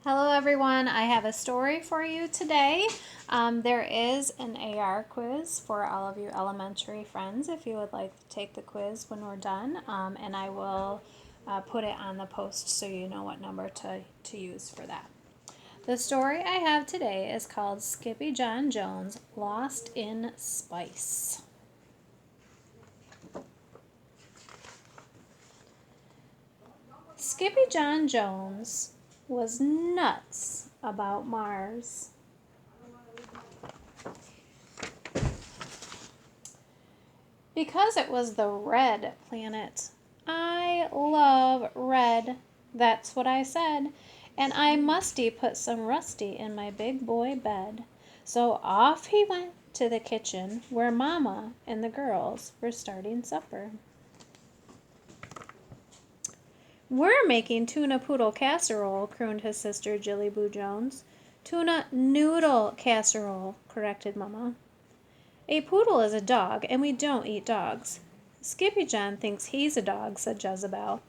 Hello everyone, I have a story for you today. There is an AR quiz for all of you elementary friends if you would like to take the quiz when we're done, and I will put it on the post so you know what number to use for that. The story I have today is called Skippyjon Jones Lost in Spice. Skippyjon Jones was nuts about Mars. Because it was the red planet. I love red. That's what I said. And I musty put some rusty in my big boy bed. So off he went to the kitchen where Mama and the girls were starting supper. We're making tuna poodle casserole, crooned his sister Jilly Boo Jones. Tuna noodle casserole, corrected Mama. A poodle is a dog, and we don't eat dogs. Skippyjon thinks he's a dog, said Jezebel.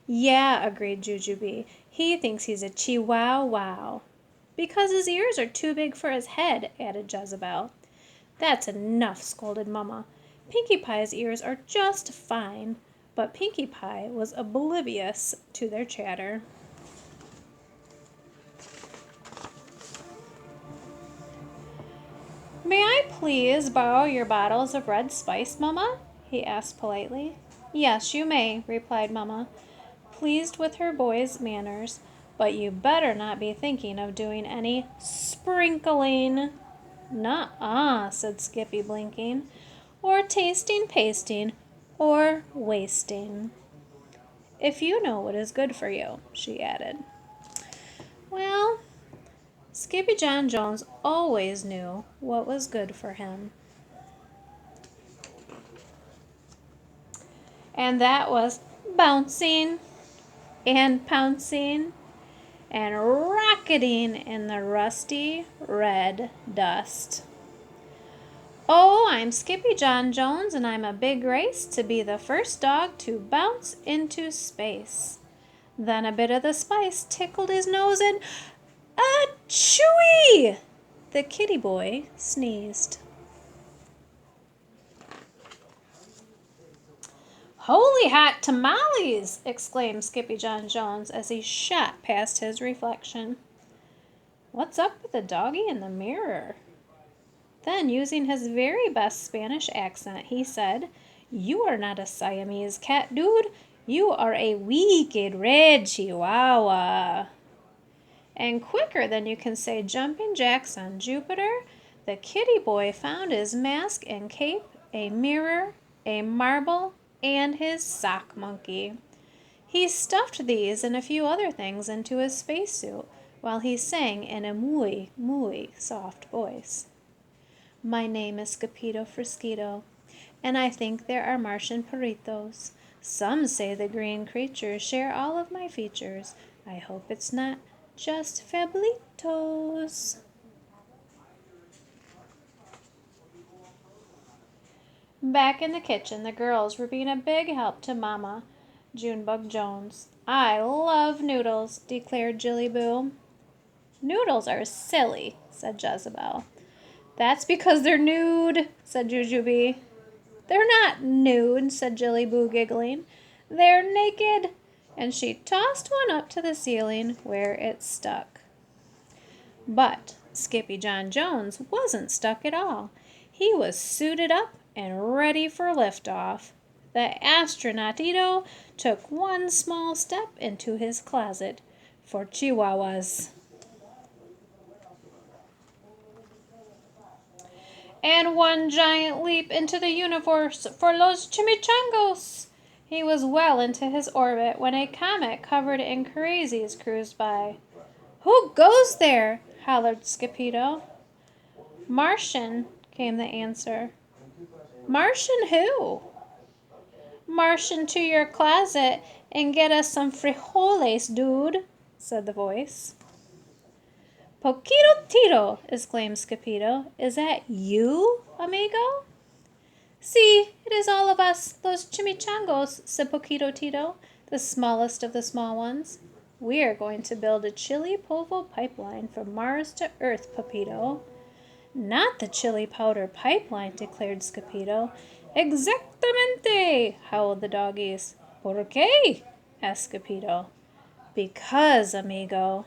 Yeah, agreed Jujubee. He thinks he's a chihuahua. Because his ears are too big for his head, added Jezebel. That's enough, scolded Mama. Pinkie Pie's ears are just fine. But Pinkie Pie was oblivious to their chatter. May I please borrow your bottles of red spice, Mama? He asked politely. Yes, you may, replied Mama, pleased with her boy's manners, but you better not be thinking of doing any sprinkling. Nuh-uh, said Skippy, blinking, or tasting pasting, or wasting. If you know what is good for you, she added. Well, Skippyjon Jones always knew what was good for him. And that was bouncing and pouncing and rocketing in the rusty red dust. Oh, I'm Skippyjon Jones, and I'm a big race to be the first dog to bounce into space. Then a bit of the spice tickled his nose and achooey! The kitty boy sneezed. Holy hot tamales! Exclaimed Skippyjon Jones as he shot past his reflection. What's up with the doggy in the mirror? Then, using his very best Spanish accent, he said, You are not a Siamese cat, dude. You are a wicked red chihuahua. And quicker than you can say jumping jacks on Jupiter, the kitty boy found his mask and cape, a mirror, a marble, and his sock monkey. He stuffed these and a few other things into his spacesuit while he sang in a muy, muy soft voice. My name is Scapito Frisquito, and I think there are Martian perritos. Some say the green creatures share all of my features. I hope it's not just fablitos. Back in the kitchen, the girls were being a big help to Mama, Junebug Jones. I love noodles, declared Jilly Boo. Noodles are silly, said Jezebel. That's because they're nude, said Jujubee. They're not nude, said Jilly Boo, giggling. They're naked. And she tossed one up to the ceiling where it stuck. But Skippyjon Jones wasn't stuck at all. He was suited up and ready for liftoff. The astronautito took one small step into his closet for chihuahuas. And one giant leap into the universe for los chimichangos. He was well into his orbit when a comet covered in crazies cruised by. Who goes there? Hollered Skippito. Martian, came the answer. Martian who? Martian to your closet and get us some frijoles, dude, said the voice. Poquito Tito, exclaimed Skippito. Is that you, amigo? Si, it is all of us, los chimichangos, said Poquito Tito, the smallest of the small ones. We are going to build a chili polvo pipeline from Mars to Earth, Pepito." "Not the chili powder pipeline," declared Skippyjo. "Exactamente," howled the doggies. "Por qué?" asked Skippyjo. "Because, amigo,"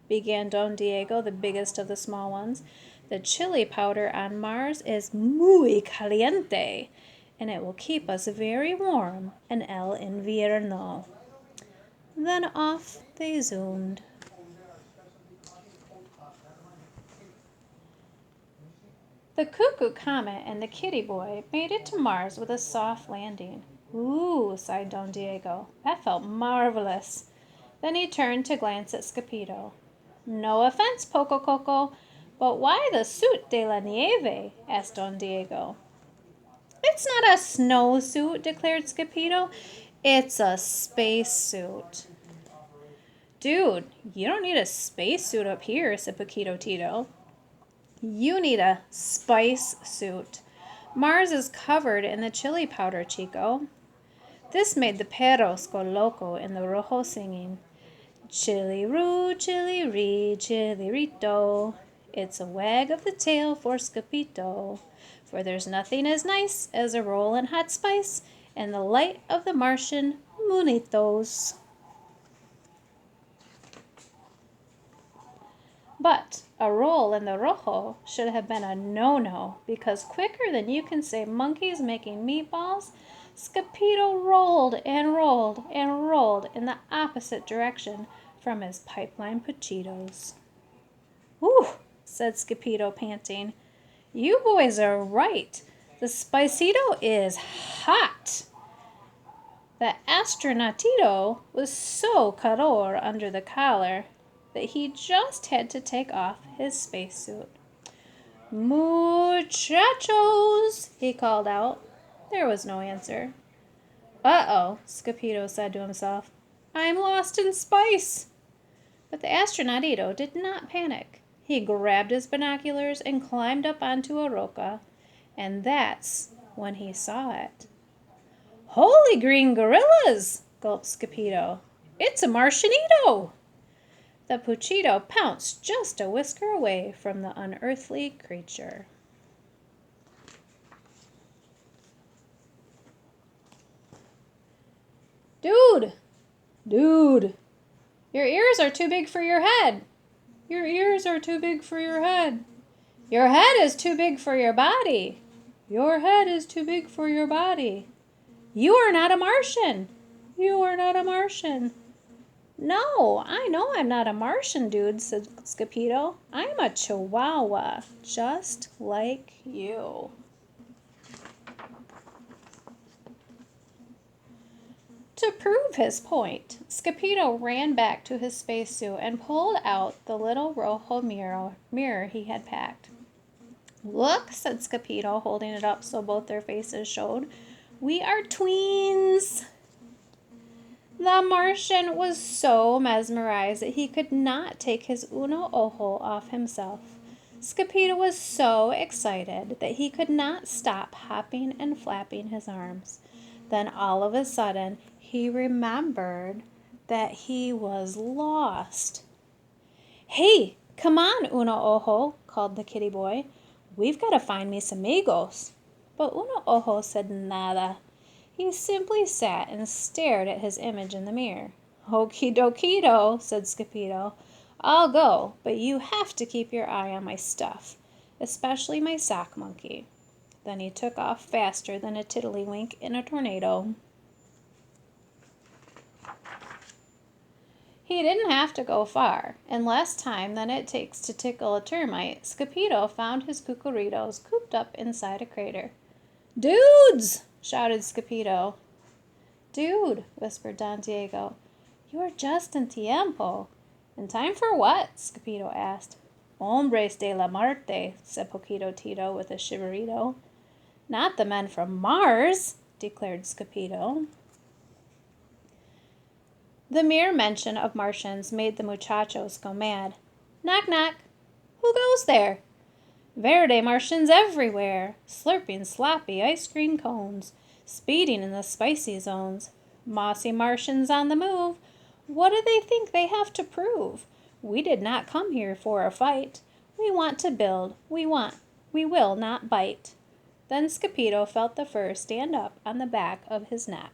began Don Diego, the biggest of the small ones, "the chili powder on Mars is muy caliente, and it will keep us very warm in el invierno." Then off they zoomed. The cuckoo comet and the kitty boy made it to Mars with a soft landing. "Ooh," sighed Don Diego. "That felt marvelous." Then he turned to glance at Skippyjo. "No offense, Poco Coco, but why the suit de la nieve?" asked Don Diego. "It's not a snow suit," declared Skippyjo. "It's a space suit." "Dude, you don't need a space suit up here," said Paquito Tito. "You need a spice suit. Mars is covered in the chili powder, Chico." This made the perros go loco in the rojo singing, "Chili-roo, chili-ree, chili-rito. It's a wag of the tail for Skippyjo. For there's nothing as nice as a roll in hot spice and the light of the Martian moonitos." But a roll in the rojo should have been a no-no, because quicker than you can say monkeys making meatballs, Skippyjo rolled and rolled and rolled in the opposite direction from his pipeline Puchitos. "Whew," said Skippyjo, panting. "You boys are right. The spicito is hot." The astronautito was so calor under the collar that he just had to take off his spacesuit. "Muchachos," he called out. There was no answer. "Uh-oh," Skippyjo said to himself. "I'm lost in spice." But the astronautito did not panic. He grabbed his binoculars and climbed up onto a roca, and that's when he saw it. "Holy green gorillas!" gulped Skippyjo. "It's a Martianito!" The Puchito pounced just a whisker away from the unearthly creature. "Dude! Dude! Your ears are too big for your head! Your ears are too big for your head! Your head is too big for your body! Your head is too big for your body! You are not a Martian! You are not a Martian!" "No, I know I'm not a Martian, dude," said Skippyjo. "I'm a Chihuahua, just like you." To prove his point, Skippyjo ran back to his spacesuit and pulled out the little rojo mirror he had packed. "Look," said Skippyjo, holding it up so both their faces showed. "We are tweens." The Martian was so mesmerized that he could not take his uno ojo off himself. Skippyjo was so excited that he could not stop hopping and flapping his arms. Then all of a sudden he remembered that he was lost. "Hey, come on, uno ojo," called the kitty boy. "We've got to find me some amigos." But uno ojo said nada. He simply sat and stared at his image in the mirror. "Okie dokido," said Skippyjo. "I'll go, but you have to keep your eye on my stuff, especially my sock monkey." Then he took off faster than a tiddlywink in a tornado. He didn't have to go far. In less time than it takes to tickle a termite, Skippyjo found his cucuritos cooped up inside a crater. "Dudes!" shouted Skippyjo. "Dude," whispered Don Diego. "You are just in tiempo." "In time for what?" Skippyjo asked. "Hombres de la Marte," said Poquito Tito with a shiverito. "Not the men from Mars," declared Skippyjo. The mere mention of Martians made the muchachos go mad. "Knock, knock. Who goes there?" Verde Martians everywhere, slurping sloppy ice cream cones, speeding in the spicy zones. Mossy Martians on the move, What do they think they have to prove? We did not come here for a fight. We want to build. We will not bite." Then Skippyjo felt the fur stand up on the back of his neck.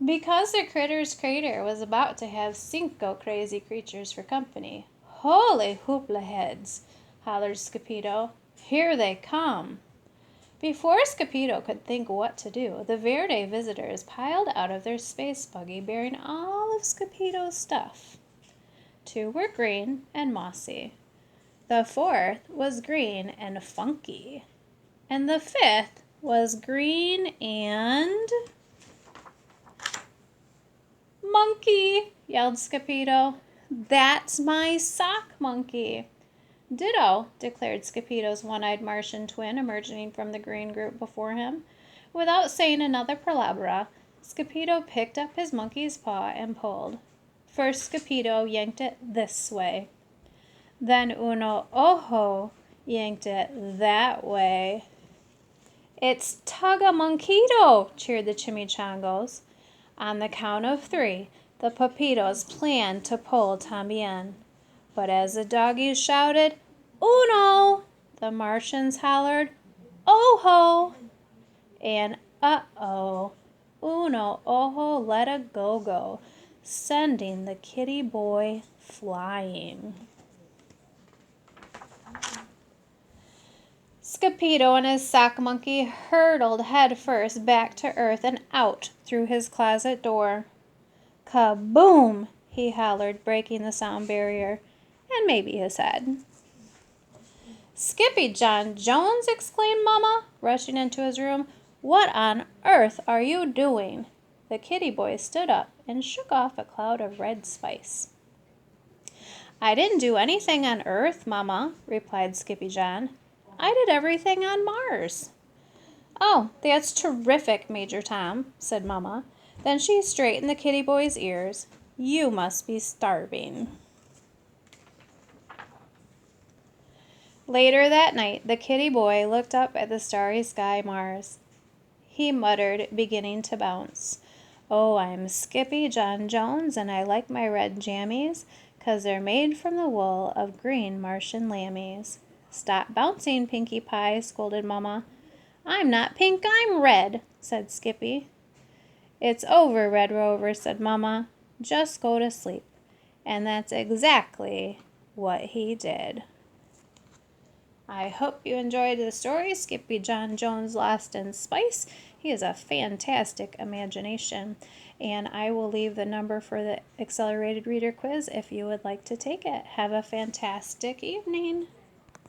Because the Critter's Crater was about to have 5 crazy creatures for company. "Holy hoopla heads!" hollered Skippyjo. "Here they come!" Before Skippyjo could think what to do, the Verde visitors piled out of their space buggy bearing all of Skippyjo's stuff. 2 were green and mossy. The 4th was green and funky. And the 5th was green and... "Monkey!" yelled Skippyjo. "That's my sock monkey." "Ditto," declared Skippyjo's one-eyed Martian twin emerging from the green group before him. Without saying another palabra, Skippyjo picked up his monkey's paw and pulled. First Skippyjo yanked it this way. Then Uno Ojo yanked it that way. "It's Tug-a-Monkito!" cheered the Chimichangos. On the count of 3, the Pepitos planned to pull tambien. But as the doggies shouted, "Uno!" the Martians hollered, "Ojo!" And uh-oh, Uno Ojo let a go-go, sending the kitty boy flying. Skippyjo and his sock monkey hurtled head first back to earth and out through his closet door. "Kaboom!" he hollered, breaking the sound barrier, and maybe his head. "Skippyjon Jones!" exclaimed Mama, rushing into his room. "What on earth are you doing?" The kitty boy stood up and shook off a cloud of red spice. "I didn't do anything on Earth, Mama," replied Skippyjon. "I did everything on Mars." "Oh, that's terrific, Major Tom," said Mama. Then she straightened the kitty boy's ears. "You must be starving." Later that night, the kitty boy looked up at the starry sky Mars. He muttered, beginning to bounce. "Oh, I'm Skippyjon Jones, and I like my red jammies, 'cause they're made from the wool of green Martian lammies." "Stop bouncing, Pinkie Pie," scolded Mama. "I'm not pink, I'm red," said Skippy. "It's over, Red Rover," said Mama. "Just go to sleep." And that's exactly what he did. I hope you enjoyed the story, Skippyjon Jones Lost in Spice. He has a fantastic imagination. And I will leave the number for the Accelerated Reader Quiz if you would like to take it. Have a fantastic evening.